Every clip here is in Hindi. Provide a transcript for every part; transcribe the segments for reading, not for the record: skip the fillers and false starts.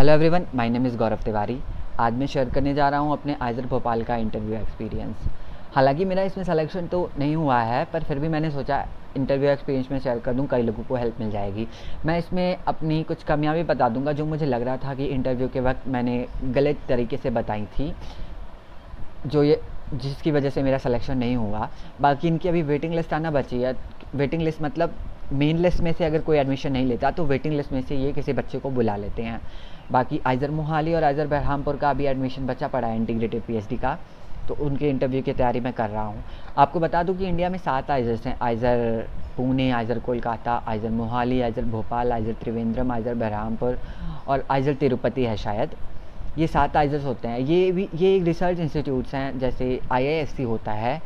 Hello everyone, my name is Gaurav Tiwari. आज मैं शेयर करने जा रहा हूँ अपने आइज़र भोपाल का इंटरव्यू एक्सपीरियंस। हालांकि मेरा इसमें सिलेक्शन तो नहीं हुआ है, पर फिर भी मैंने सोचा इंटरव्यू एक्सपीरियंस में शेयर कर दूँ, कई लोगों को हेल्प मिल जाएगी। मैं इसमें अपनी कुछ कमियां भी बता दूंगा जो मुझे लग रहा था कि इंटरव्यू के वक्त मैंने गलत तरीके से बताई थी, जिसकी वजह से मेरा सिलेक्शन नहीं हुआ। बाकी इनकी अभी वेटिंग लिस्ट आना बची है। वेटिंग लिस्ट मतलब मेन लिस्ट में से अगर कोई एडमिशन नहीं लेता तो वेटिंग लिस्ट में से ये किसी बच्चे को बुला लेते हैं। बाकी आइज़र मोहाली और आइज़र बरहामपुर का अभी एडमिशन बचा पड़ा है इंटीग्रेटेड पीएचडी का, तो उनके इंटरव्यू की तैयारी मैं कर रहा हूँ। आपको बता दूँ कि इंडिया में 7 आइज़र्स हैं: IISER Pune, IISER Kolkata, IISER Mohali, IISER Bhopal, IISER Trivandrum, IISER Berhampur और आइज़र तिरुपति है शायद। ये 7 आइज़र्स होते हैं। ये एक रिसर्च इंस्टीट्यूट्स हैं, जैसे आईआईएससी होता है।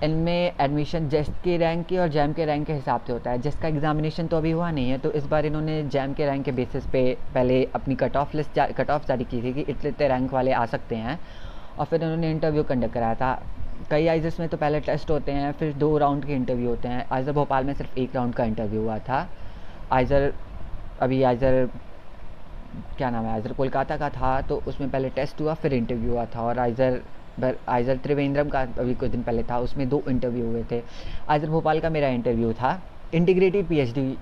इनमें एडमिशन जेस्ट के रैंक के और जैम के रैंक के हिसाब से होता है। जेस्ट का एग्जामिनेशन तो अभी हुआ नहीं है, तो इस बार इन्होंने जैम के रैंक के बेसिस पे पहले अपनी कट ऑफ जारी की थी कि इतने रैंक वाले आ सकते हैं, और फिर उन्होंने इंटरव्यू कंडक्ट कराया था। कई आइज़र्स में तो पहले टेस्ट होते हैं, फिर 2 राउंड के इंटरव्यू होते हैं। आइज़र भोपाल में सिर्फ 1 राउंड का इंटरव्यू हुआ था। आइज़र आइज़र कोलकाता का था, तो उसमें पहले टेस्ट हुआ फिर इंटरव्यू हुआ था। और आइज़र त्रिवेंद्रम का अभी कुछ दिन पहले था, उसमें 2 इंटरव्यू हुए थे। आइज़र भोपाल का मेरा इंटरव्यू था। इंटीग्रेटेड पीएचडी,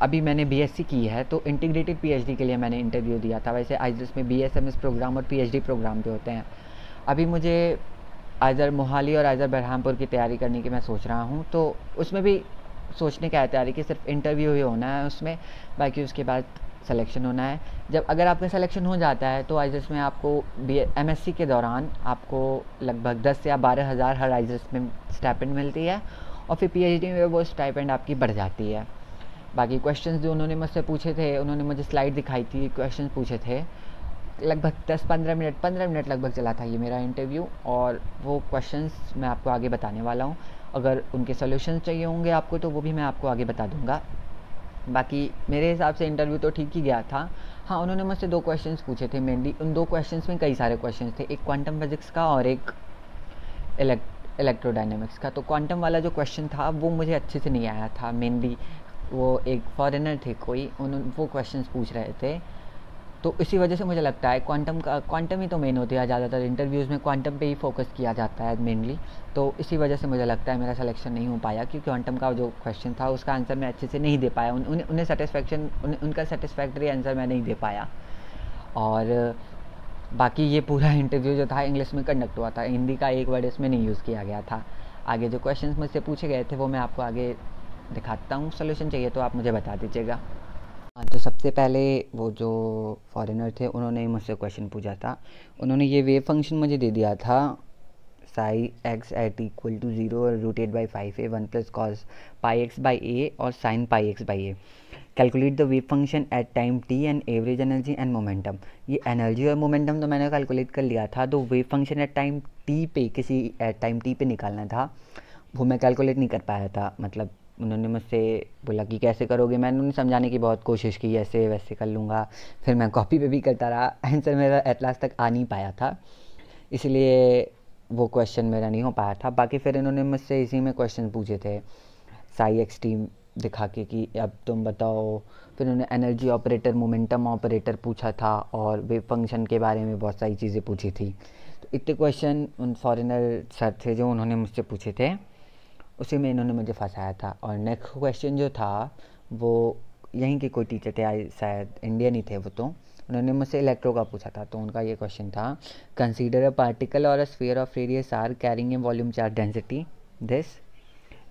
अभी मैंने बीएससी की है, तो इंटीग्रेटेड पीएचडी के लिए मैंने इंटरव्यू दिया था। वैसे आइज़र्स में बीएसएमएस प्रोग्राम और पीएचडी प्रोग्राम भी होते हैं। अभी मुझे आइज़र मोहाली और आइज़र बरहामपुर की तैयारी करने की मैं सोच रहा हूँ, तो उसमें भी सोचने का है तैयारी कि सिर्फ इंटरव्यू ही होना है उसमें, बाकी उसके बाद सिलेक्शन होना है। जब अगर आपका सिलेक्शन हो जाता है तो आइज़र्स में आपको एमएससी के दौरान आपको लगभग 10 या 12 हज़ार हर आइज़र्स में स्टाइपेंड मिलती है, और फिर पीएचडी में वो स्टाइपेंड आपकी बढ़ जाती है। बाकी क्वेश्चंस जो उन्होंने मुझसे पूछे थे, उन्होंने मुझे स्लाइड दिखाई थी, क्वेश्चंस पूछे थे। लगभग 15 मिनट लगभग चला था ये मेरा इंटरव्यू, और वो क्वेश्चंस मैं आपको आगे बताने वाला हूँ। अगर उनके सॉल्यूशंस चाहिए होंगे आपको तो वो भी मैं आपको आगे बता दूँगा। बाकी मेरे हिसाब से इंटरव्यू तो ठीक ही गया था। हाँ, उन्होंने मुझसे 2 क्वेश्चंस पूछे थे मेनली। उन 2 क्वेश्चंस में कई सारे क्वेश्चंस थे, एक क्वांटम फिजिक्स का और एक इलेक्ट्रोडायनेमिक्स का। तो क्वांटम वाला जो क्वेश्चन था वो मुझे अच्छे से नहीं आया था। मेनली वो एक फॉरेनर थे कोई, उन्होंने वो क्वेश्चंस पूछ रहे थे, तो इसी वजह से मुझे लगता है क्वांटम ही तो मेन होती है। ज़्यादातर इंटरव्यूज़ में क्वांटम पे ही फोकस किया जाता है मेनली, तो इसी वजह से मुझे लगता है मेरा सिलेक्शन नहीं हो पाया, क्योंकि क्वांटम का जो क्वेश्चन था उसका आंसर मैं अच्छे से नहीं दे पाया। उनका सेटिस्फैक्ट्री आंसर मैं नहीं दे पाया। और बाकी ये पूरा इंटरव्यू जो था इंग्लिश में कंडक्ट हुआ था, हिंदी का एक वर्ड इसमें नहीं यूज़ किया गया था। आगे जो क्वेश्चन मुझसे पूछे गए थे वो मैं आपको आगे दिखाता हूँ। सोल्यूशन चाहिए तो आप मुझे बता दीजिएगा। हाँ, तो सबसे पहले वो जो फॉरेनर थे उन्होंने मुझसे क्वेश्चन पूछा था। उन्होंने ये वेव फंक्शन मुझे दे दिया था, psi x at equal to 0 और rooted by 5a 1 plus cos pi x by a और sine pi x by a. Calculate the wave function at time t and average energy and momentum. ये एनर्जी और मोमेंटम तो मैंने कैलकुलेट कर लिया था, तो wave function at time t पे एट टाइम टी पे निकालना था, वो मैं कैलकुलेट नहीं कर पाया था। मतलब उन्होंने मुझसे बोला कि कैसे करोगे, मैंने उन्हें समझाने की बहुत कोशिश की, ऐसे वैसे कर लूँगा। फिर मैं कॉपी पे भी करता रहा, आंसर मेरा एट लास्ट तक आ नहीं पाया था, इसलिए वो क्वेश्चन मेरा नहीं हो पाया था। बाकी फिर इन्होंने मुझसे इसी में क्वेश्चन पूछे थे साई एक्सट्रीम दिखा के कि अब तुम बताओ। फिर उन्होंने एनर्जी ऑपरेटर, मोमेंटम ऑपरेटर पूछा था, और वेव फंक्शन के बारे में बहुत सारी चीज़ें पूछी थी। तो इतने क्वेश्चन उन फॉरेनर सर थे जो उन्होंने मुझसे पूछे थे, उसी में इन्होंने मुझे फंसाया था। और नेक्स्ट क्वेश्चन जो था वो यहीं के कोई टीचर थे, शायद इंडियन ही थे वो, तो उन्होंने मुझसे इलेक्ट्रो का पूछा था। तो उनका ये क्वेश्चन था, consider a particle or a sphere of radius R carrying a volume charge density this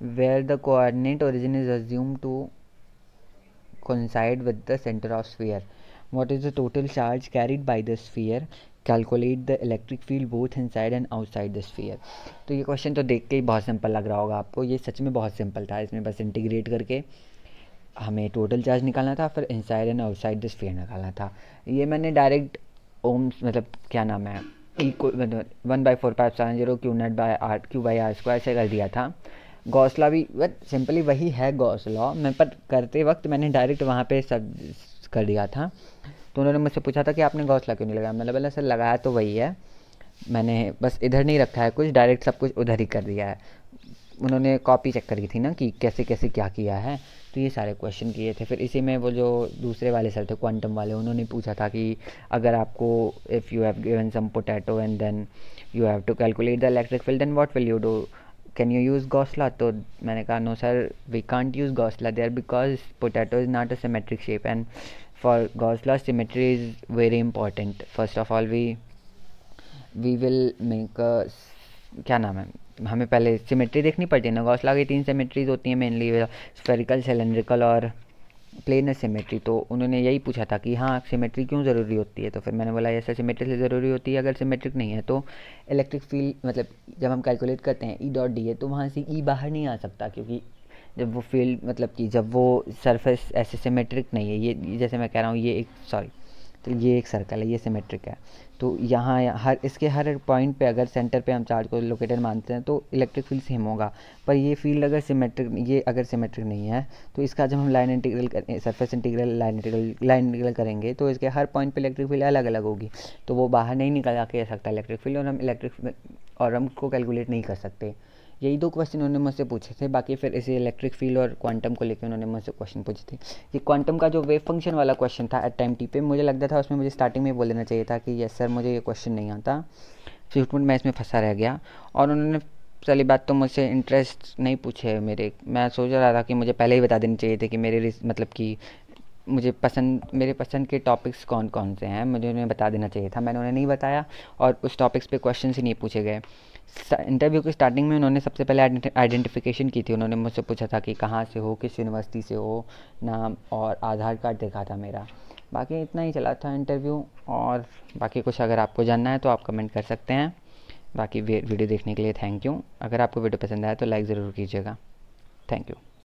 where the coordinate origin is assume to coincide with the center of sphere. What is the total charge carried by the sphere? Calculate the electric field both inside and outside the sphere. तो ये क्वेश्चन तो देख के ही बहुत सिंपल लग रहा होगा आपको, ये सच में बहुत सिंपल था। इसमें बस इंटीग्रेट करके हमें टोटल चार्ज निकालना था, फिर inside and outside the sphere निकालना था। ये मैंने डायरेक्ट ओम्स मतलब क्या नाम है मतलब 1/4πε0 q net by r q by r square से कर दिया था। गॉस लॉ भी सिंपली वही है गॉस लॉ में, पर करते वक्त मैंने डायरेक्ट वहाँ पे सब कर दिया था। तो उन्होंने मुझसे पूछा था कि आपने गॉस लॉ क्यों नहीं लगाया। मैंने बोला सर लगाया तो वही है, मैंने बस इधर नहीं रखा है कुछ, डायरेक्ट सब कुछ उधर ही कर दिया है। उन्होंने कॉपी चेक करी थी ना कि कैसे कैसे क्या किया है, तो ये सारे क्वेश्चन किए थे। फिर इसी में वो जो दूसरे वाले सर थे क्वांटम वाले, उन्होंने पूछा था कि अगर आपको if you have given some potato and then you have to calculate the electric field, then what will you do, can you use Gauss law? तो मैंने कहा no sir, we can't use Gauss law there because potato is not a symmetric shape and for Gauss law symmetry is very important. First of all we will make क्या नाम है, हमें पहले सिमेट्री देखनी पड़ती है ना। गॉस लॉ की 3 सिमेट्रीज होती हैं मेनली, स्फेरिकल, सिलेंड्रिकल और प्लेनर सिमेट्री। तो उन्होंने यही पूछा था कि हाँ सिमेट्री क्यों ज़रूरी होती है, तो फिर मैंने बोला ऐसा सिमेट्री से ज़रूरी होती है, अगर सिमेट्रिक नहीं है तो इलेक्ट्रिक फील्ड मतलब जब हम कैलकुलेट करते हैं ई डॉट डी है तो वहाँ से ई बाहर नहीं आ सकता, क्योंकि जब वो फील्ड मतलब कि जब वो सरफेस ऐसे सिमेट्रिक नहीं है, ये जैसे मैं कह रहा हूँ ये एक सॉरी तो ये एक सर्कल है, ये सिमेट्रिक है। तो यहाँ इसके हर पॉइंट पे अगर सेंटर पे हम चार्ज को लोकेटेड मानते हैं तो इलेक्ट्रिक फील्ड सेम होगा। पर ये फील्ड अगर सिमेट्रिक नहीं है तो इसका जब हम लाइन इंटीग्रल करें, सरफेस इंटीग्रल, लाइन इंटीग्रल करेंगे तो इसके हर पॉइंट पे इलेक्ट्रिक फील्ड अलग अलग होगी, तो वो बाहर नहीं निकल के आ सकता इलेक्ट्रिक फील्ड, और हम उसको कैलकुलेट नहीं कर सकते। यही 2 क्वेश्चन उन्होंने मुझसे पूछे थे। बाकी फिर इसे इलेक्ट्रिक फील्ड और क्वांटम को लेकर उन्होंने मुझसे क्वेश्चन पूछे थे। ये क्वांटम का जो वेव फंक्शन वाला क्वेश्चन था एट टाइम टी पे, मुझे लगता था उसमें मुझे स्टार्टिंग में बोल देना चाहिए था कि यस सर मुझे ये क्वेश्चन नहीं आता, फिफ्थ मिनट मैं इसमें फंसा रह गया। और उन्होंने पहली बात तो मुझसे इंटरेस्ट नहीं पूछे मेरे, मैं सोच रहा था कि मुझे पहले ही बता देनी चाहिए थे कि मतलब कि मेरे पसंद के टॉपिक्स कौन कौन से हैं, मुझे उन्हें बता देना चाहिए था। मैंने उन्हें नहीं बताया और उस टॉपिक्स पे क्वेश्चन ही नहीं पूछे गए। इंटरव्यू की स्टार्टिंग में उन्होंने सबसे पहले आइडेंटिफिकेशन की थी। उन्होंने मुझसे पूछा था कि कहाँ से हो, किस यूनिवर्सिटी से हो, नाम और आधार कार्ड देखा था मेरा। बाकी इतना ही चला था इंटरव्यू, और बाकी कुछ अगर आपको जानना है तो आप कमेंट कर सकते हैं। बाकी वीडियो देखने के लिए थैंक यू। अगर आपको वीडियो पसंद आया तो लाइक ज़रूर कीजिएगा। Thank you.